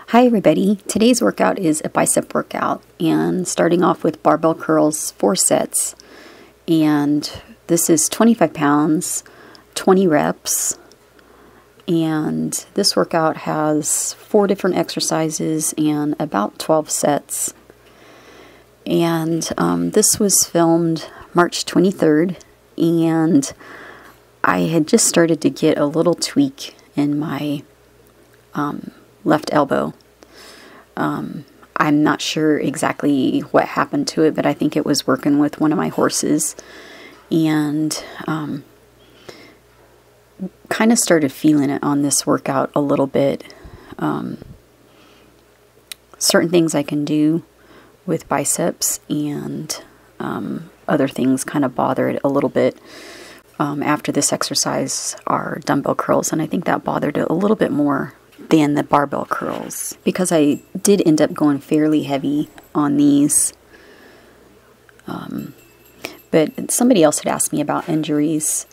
Hi everybody, today's workout is a bicep workout and starting off with barbell curls, 4 sets, and this is 25 pounds, 20 reps, and this workout has 4 different exercises and about 12 sets. And this was filmed March 23rd, and I had just started to get a little tweak in my left elbow. I'm not sure exactly what happened to it, but I think it was working with one of my horses, and kind of started feeling it on this workout a little bit. Certain things I can do with biceps, and other things kind of bother it a little bit. After this exercise are dumbbell curls, and I think that bothered it a little bit more than the barbell curls, because I did end up going fairly heavy on these. But somebody else had asked me about injuries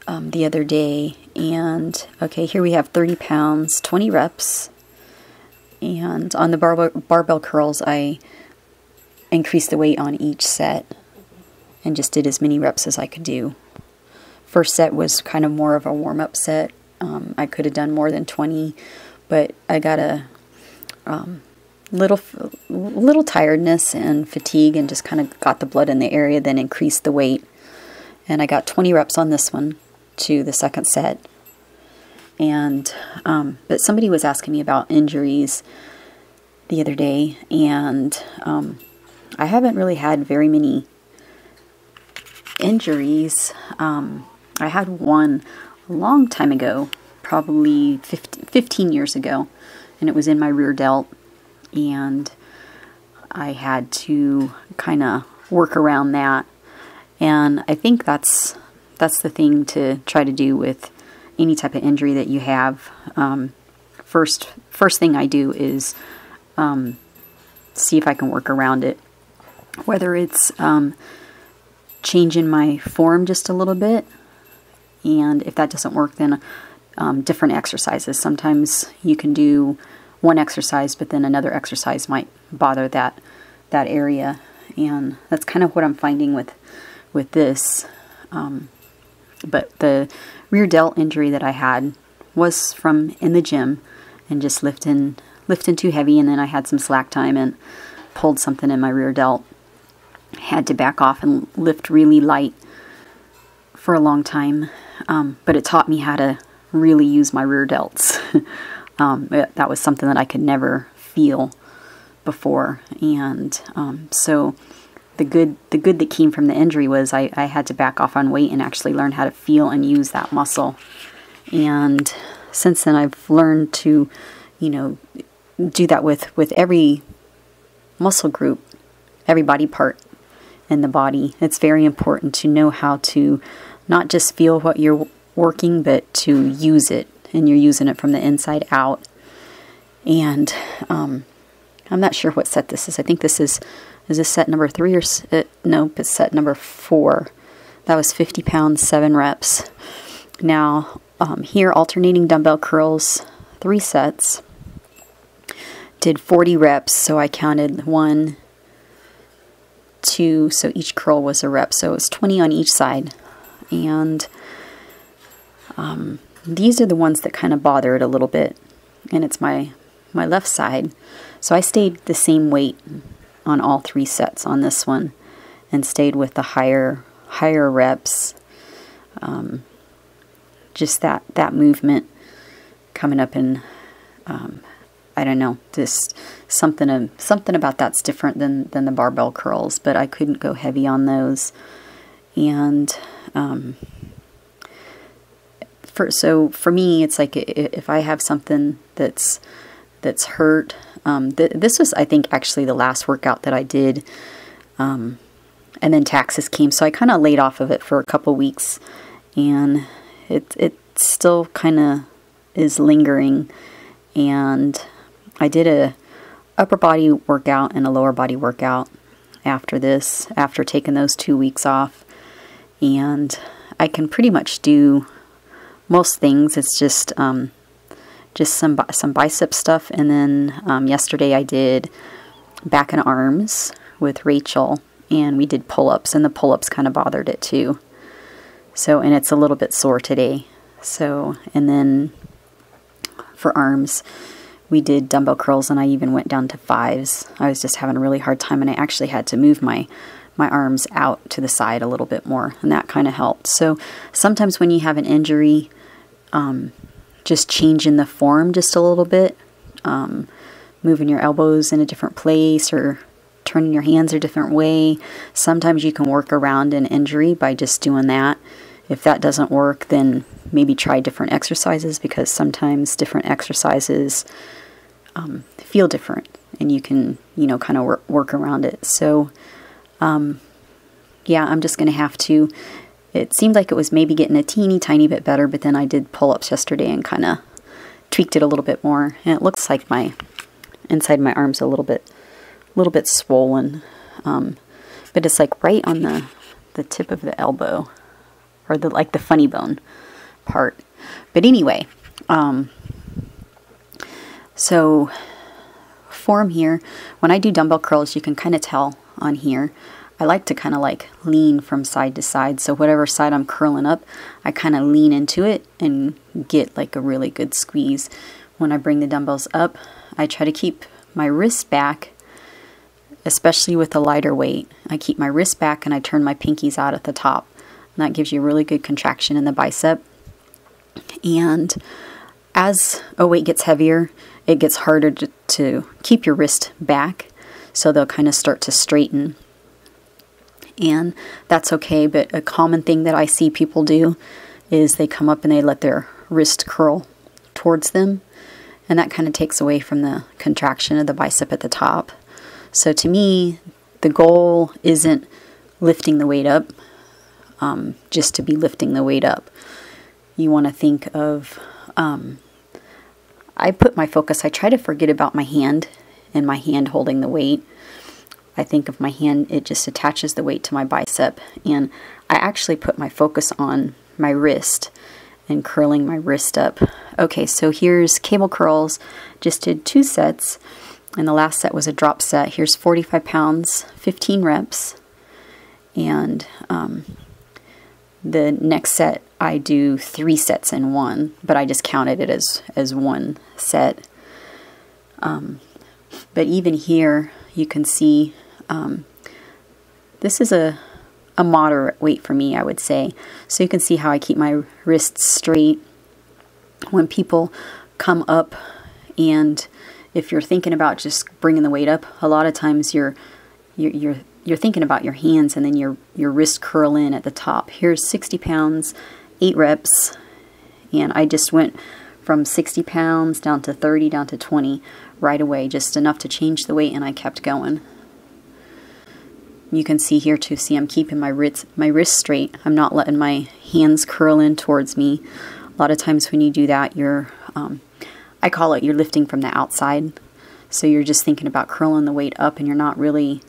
the other day, and okay, here we have 30 pounds, 20 reps, and on the barbell curls I increased the weight on each set and just did as many reps as I could do. First set was kind of more of a warm-up set. I could have done more than 20, but I got a little tiredness and fatigue, and just kind of got the blood in the area, then increased the weight. And I got 20 reps on this one to the second set. And but somebody was asking me about injuries the other day, and I haven't really had very many injuries. I had one a long time ago, probably 15 years ago, and it was in my rear delt, and I had to kind of work around that. And I think that's the thing to try to do with any type of injury that you have. First thing I do is see if I can work around it, whether it's changing my form just a little bit. And if that doesn't work, then different exercises. Sometimes you can do one exercise, but then another exercise might bother that area. And that's kind of what I'm finding with this. But the rear delt injury that I had was from in the gym and just lifting too heavy, and then I had some slack time and pulled something in my rear delt. Had to back off and lift really light for a long time. But it taught me how to really use my rear delts. That was something that I could never feel before. And so the good that came from the injury was I had to back off on weight and actually learn how to feel and use that muscle. And since then I've learned to, do that with every muscle group, every body part in the body. It's very important to know how to not just feel what you're working, but to use it, and you're using it from the inside out. And I'm not sure what set this is. I think this is this set number 3 or nope, it's set number 4. That was 50 pounds, 7 reps. Now here, alternating dumbbell curls, 3 sets, did 40 reps. So I counted 1, 2, so each curl was a rep, so it was 20 on each side. And these are the ones that kind of bother it a little bit, and it's my left side. So I stayed the same weight on all 3 sets on this one, and stayed with the higher reps. Just that movement coming up, and I don't know, just something about that's different than the barbell curls, but I couldn't go heavy on those. And so for me, it's like if I have something that's hurt, this was, I think, actually the last workout that I did, and then taxes came, so I kind of laid off of it for a couple weeks, and it still kind of is lingering. And I did a upper body workout and a lower body workout after this, after taking those 2 weeks off, and I can pretty much do most things. It's just just some bicep stuff. And then yesterday I did back and arms with Rachel, and we did pull-ups, and the pull-ups kind of bothered it too. So, and it's a little bit sore today. So, and then for arms, we did dumbbell curls, and I even went down to 5s. I was just having a really hard time, and I actually had to move my arms out to the side a little bit more, and that kind of helped. So sometimes when you have an injury, just changing the form just a little bit, moving your elbows in a different place or turning your hands a different way. Sometimes you can work around an injury by just doing that. If that doesn't work, then maybe try different exercises, because sometimes different exercises feel different, and you can, kind of work around it. So, yeah, I'm just going to have to, it seemed like it was maybe getting a teeny tiny bit better, but then I did pull-ups yesterday and kind of tweaked it a little bit more, and it looks like my inside my arm's a little bit swollen, but it's like right on the tip of the elbow, or the funny bone part. But anyway, so form here, when I do dumbbell curls, you can kind of tell on here, I like to kind of like lean from side to side. So whatever side I'm curling up, I kind of lean into it and get like a really good squeeze. When I bring the dumbbells up, I try to keep my wrist back, especially with a lighter weight. I keep my wrist back and I turn my pinkies out at the top. And that gives you a really good contraction in the bicep. And as a weight gets heavier, it gets harder to keep your wrist back. So they'll kind of start to straighten. And that's okay, but a common thing that I see people do is they come up and they let their wrist curl towards them. And that kind of takes away from the contraction of the bicep at the top. So to me, the goal isn't lifting the weight up, just to be lifting the weight up. You want to think of, I put my focus, I try to forget about my hand and my hand holding the weight. I think of my hand, it just attaches the weight to my bicep, and I actually put my focus on my wrist and curling my wrist up. Okay, so here's cable curls. Just did 2 sets, and the last set was a drop set. Here's 45 pounds, 15 reps, and the next set I do 3 sets in one, but I just counted it as one set. But even here, you can see this is a moderate weight for me, I would say. So you can see how I keep my wrists straight. When people come up, and if you're thinking about just bringing the weight up, a lot of times you're thinking about your hands, and then your wrist curl in at the top. Here's 60 pounds, 8 reps, and I just went from 60 pounds down to 30, down to 20 right away, just enough to change the weight, and I kept going. You can see here too, see I'm keeping my wrist straight. I'm not letting my hands curl in towards me. A lot of times when you do that, you're, I call it, you're lifting from the outside. So you're just thinking about curling the weight up, and you're not really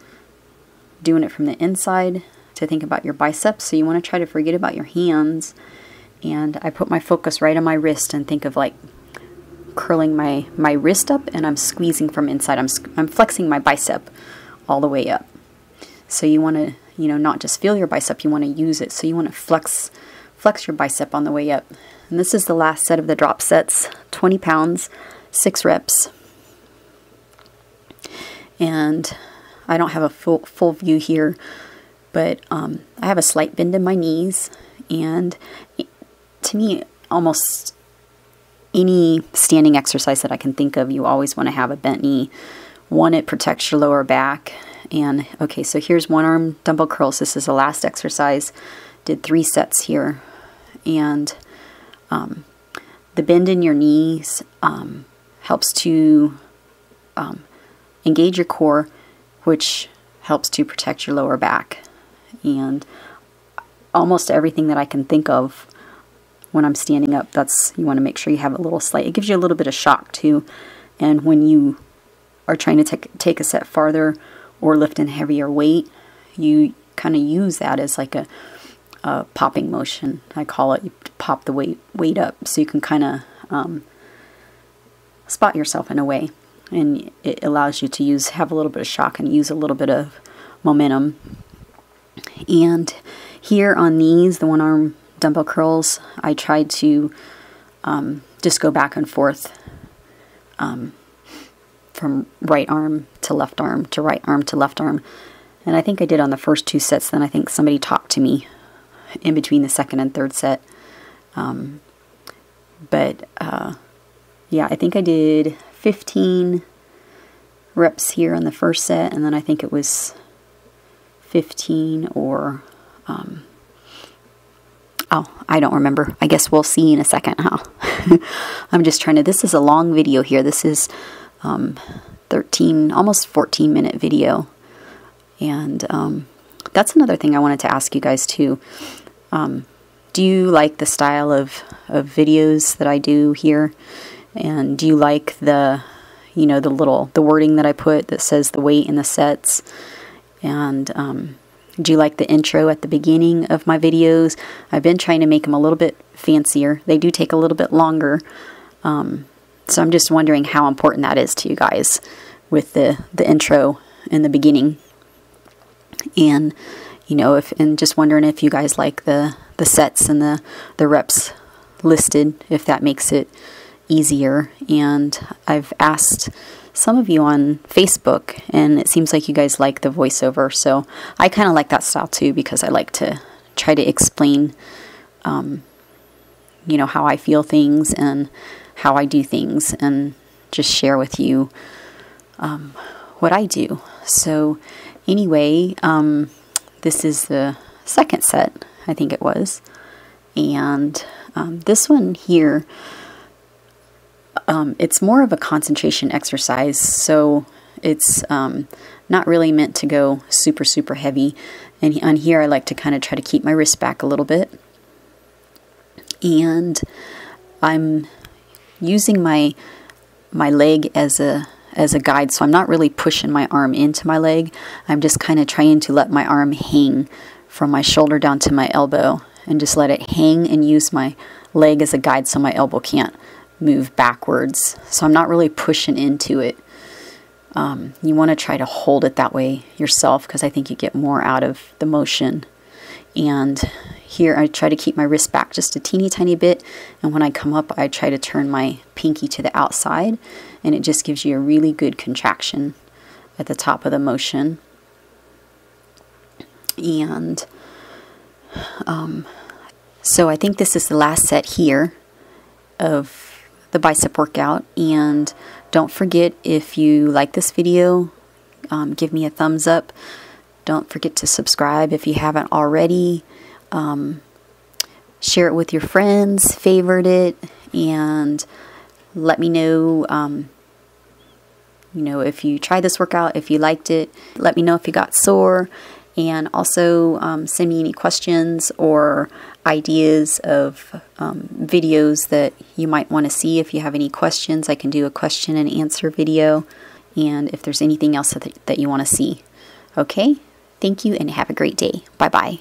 doing it from the inside to think about your biceps. So you want to try to forget about your hands. And I put my focus right on my wrist and think of like curling my wrist up, and I'm squeezing from inside. I'm flexing my bicep all the way up. So you want to, not just feel your bicep, you want to use it. So you want to flex your bicep on the way up. And this is the last set of the drop sets, 20 pounds, 6 reps. And I don't have a full view here, but I have a slight bend in my knees. And to me, almost any standing exercise that I can think of, you always want to have a bent knee. One, it protects your lower back. And okay, so here's one arm dumbbell curls. This is the last exercise. Did 3 sets here. And the bend in your knees helps to engage your core, which helps to protect your lower back. And almost everything that I can think of when I'm standing up, you want to make sure you have a little slight. It gives you a little bit of shock too. And when you are trying to take a set farther or lift in heavier weight, you kind of use that as like a popping motion. I call it, you pop the weight up, so you can kind of spot yourself in a way. And it allows you to have a little bit of shock and use a little bit of momentum. And here on these, the one arm dumbbell curls, I tried to just go back and forth from right arm to left arm to right arm to left arm. And I think I did on the first 2 sets. Then I think somebody talked to me in between the second and third set. Yeah, I think I did 15 reps here on the first set, and then I think it was 15 or, I don't remember. I guess we'll see in a second how. I'm just trying to, this is a long video here. This is 13, almost 14-minute video. And that's another thing I wanted to ask you guys too. Do you like the style of videos that I do here? And do you like the wording that I put that says the weight and the sets? And do you like the intro at the beginning of my videos? I've been trying to make them a little bit fancier. They do take a little bit longer. So I'm just wondering how important that is to you guys with the intro in the beginning. And, and just wondering if you guys like the sets and the reps listed, if that makes it easier. And I've asked some of you on Facebook, and it seems like you guys like the voiceover. So I kind of like that style too, because I like to try to explain, how I feel things and how I do things, and just share with you what I do. So anyway, this is the second set, I think it was. And this one here, it's more of a concentration exercise, so it's not really meant to go super, super heavy. And on here, I like to kind of try to keep my wrist back a little bit. And I'm using my leg as a guide, so I'm not really pushing my arm into my leg. I'm just kind of trying to let my arm hang from my shoulder down to my elbow, and just let it hang and use my leg as a guide so my elbow can't move backwards. So I'm not really pushing into it. You want to try to hold it that way yourself, because I think you get more out of the motion. And here I try to keep my wrist back just a teeny tiny bit, and when I come up I try to turn my pinky to the outside, and it just gives you a really good contraction at the top of the motion. And so I think this is the last set here of the bicep workout. And don't forget, if you like this video, give me a thumbs up. Don't forget to subscribe if you haven't already. Share it with your friends, favorite it, and let me know, if you tried this workout, if you liked it. Let me know if you got sore. And also send me any questions or ideas of videos that you might want to see. If you have any questions, I can do a question and answer video. And if there's anything else that you want to see. Okay? Thank you and have a great day. Bye-bye.